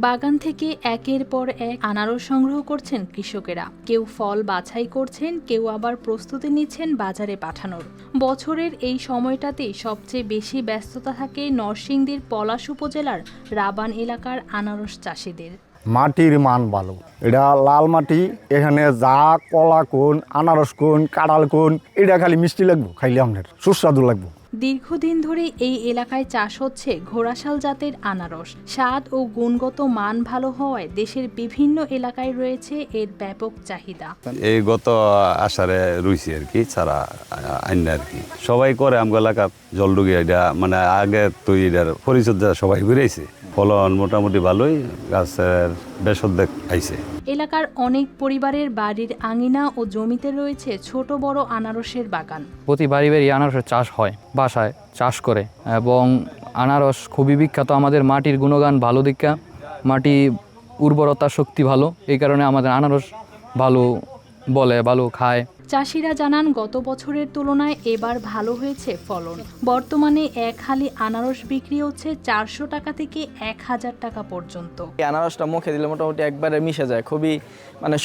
বাগান থেকে একের পর এক আনারস সংগ্রহ করছেন কৃষকেরা। কেউ ফল বাছাই করছেন, কেউ আবার প্রস্তুতি নিচ্ছেন বাজারে পাঠানোর। বছরের এই সময়টাতেই সবচেয়ে বেশি ব্যস্ততা থাকে নরসিংদীর পলাশ উপজেলার রাবান এলাকার আনারস চাষিদের। মাটির মান ভালো, এটা লাল মাটি। এখানে যা কলা কোন, আনারস কোন, কাঁড়াল কোন, এটা খালি মিষ্টি লাগবো, খাইলে আপনার সুস্বাদু লাগবো। দীর্ঘদিন ধরে এই এলাকায় চাষ হচ্ছে ঘোড়াশাল জাতের আনারস। স্বাদ ও গুণগত মান ভালো হওয়ায় দেশের বিভিন্ন এলাকায় রয়েছে এর ব্যাপক চাহিদা। এই গত আষাঢ়ে রুইছি আর কি, ছাড়া আইন আর কি সবাই করে আমগো এলাকার জলডুগি, এটা মানে আগে তুই এটার পরিচর্যা সবাই ঘুরেছে। ফলন মোটামুটি ভালোই, গাছের বেশ অর্ধেক আইছে। এলাকার অনেক পরিবারের বাড়ির আঙিনা ও জমিতে রয়েছে ছোট বড় আনারসের বাগান। প্রতি বাড়ি বাড়ি আনারসের চাষ হয়, বাসায় চাষ করে, এবং আনারস খুবই বিখ্যাত। আমাদের মাটির গুণগান ভালো, দীক্ষা মাটি উর্বরতা শক্তি ভালো, এই কারণে আমাদের আনারস ভালো বলে, ভালো খায়। চাষিরা জানান গত বছরের তুলনায় এবার ভালো হয়েছে ফলন। বর্তমানে এক হালি আনারস বিক্রি হচ্ছে 400 টাকা থেকে 1000 টাকা পর্যন্ত। এই আনারসটা মুখে দিলে মোটামুটি একবারে মিশে যায়, খুবই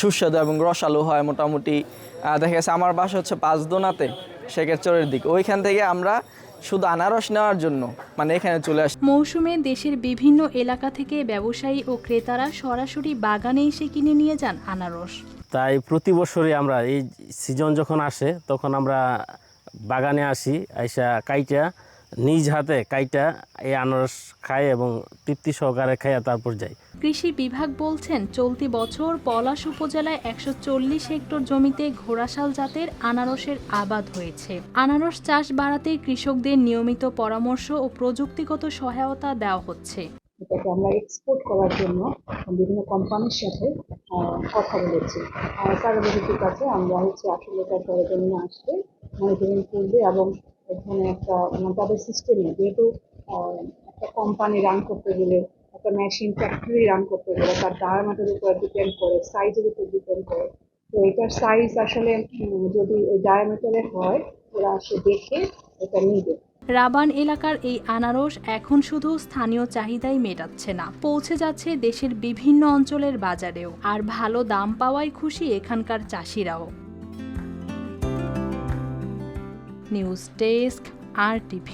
সুস্বাদু এবং রসালো হয়। মোটামুটি দেখা গেছে আমার বাসা হচ্ছে পাঁচদোনাতে, শেখেরচরের দিকে। ওইখান থেকে আমরা শুধু আনারস নেওয়ার জন্য এখানে চলে আসি। মৌসুমে দেশের বিভিন্ন এলাকা থেকে ব্যবসায়ী ও ক্রেতারা সরাসরি বাগানে এসে কিনে নিয়ে যান আনারস। তাই প্রতি বছরই আমরা এই সিজন যখন আসে তখন আমরা বাগানে আসি, আইসা কাইটা নিজ হাতে কাইটা এই আনারস খাই এবং তৃপ্তি সহকারে খাইয়া তারপর যাই। কৃষি বিভাগ বলছেন চলতি বছর পলাশ উপজেলায় 140 হেক্টর জমিতে ঘোড়াশাল জাতের আনারসের আবাদ হয়েছে। আনারস চাষ বাড়াতে কৃষকদের নিয়মিত পরামর্শ ও প্রযুক্তিগত সহায়তা দেওয়া হচ্ছে। এটাকে আমরা এক্সপোর্ট করার জন্য বিভিন্ন কোম্পানির সাথে কথা বলেছি। সার্বজনীন কাছে আমরা আসলে তার সরজমিনে আসবে, মনিটরিং করবে এবং এখানে একটা তাদের সিস্টেমে, যেহেতু একটা কোম্পানি রান করতে গেলে, একটা মেশিন ফ্যাক্টরি রান করতে গেলে তার ডায়ামিটারের উপর ডিপেন্ড করে, সাইজের উপর ডিপেন্ড করে। তো এটার সাইজ আসলে যদি ওই ডায়ামিটারে হয়, ওরা আসে দেখে এটা নিবে। রাবান এলাকার এই আনারস এখন শুধু স্থানীয় চাহিদাই মেটাচ্ছে না, পৌঁছে যাচ্ছে দেশের বিভিন্ন অঞ্চলের বাজারেও। আর ভালো দাম পাওয়ায় খুশি এখানকার চাষিরাও। News desk, RTV।